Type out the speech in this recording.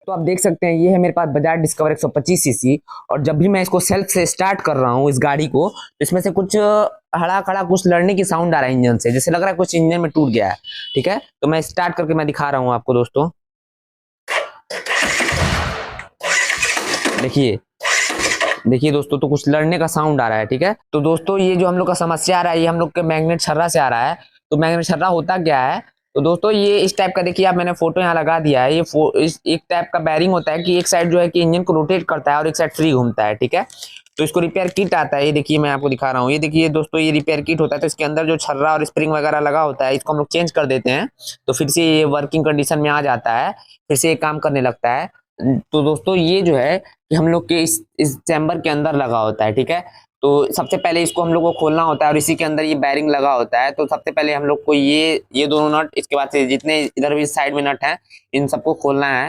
तो आप देख सकते हैं ये है मेरे पास बजाज डिस्कवर 125 सीसी। और जब भी मैं इसको सेल्फ से स्टार्ट कर रहा हूँ इस गाड़ी को, तो इसमें से कुछ हड़ा खड़ा कुछ लड़ने की साउंड आ रहा है इंजन से, जैसे लग रहा है कुछ इंजन में टूट गया है। ठीक है, तो मैं स्टार्ट करके मैं दिखा रहा हूँ आपको दोस्तों। देखिए देखिए दोस्तों, तो कुछ लड़ने का साउंड आ रहा है। ठीक है, तो दोस्तों ये जो हम लोग का समस्या आ रहा है ये हम लोग के मैग्नेट छर्रा से आ रहा है। तो मैग्नेट छर्रा होता क्या है, तो दोस्तों ये इस टाइप का देखिए आप, मैंने फोटो यहाँ लगा दिया है। ये इस एक टाइप का बैरिंग होता है कि एक साइड जो है कि इंजन को रोटेट करता है और एक साइड फ्री घूमता है। ठीक है, तो इसको रिपेयर किट आता है। ये देखिए मैं आपको दिखा रहा हूँ, ये देखिए दोस्तों ये रिपेयर किट होता है। तो इसके अंदर जो छर्रा और स्प्रिंग वगैरह लगा होता है इसको हम लोग चेंज कर देते हैं, तो फिर से ये वर्किंग कंडीशन में आ जाता है, फिर से ये काम करने लगता है। तो दोस्तों ये जो है कि हम लोग के इस चैम्बर के अंदर लगा होता है। ठीक है, तो सबसे पहले इसको हम लोग को खोलना होता है और इसी के अंदर ये बैरिंग लगा होता है। तो सबसे पहले हम लोग को ये दोनों नट, इसके बाद से जितने इधर भी साइड में नट हैं इन सबको खोलना है।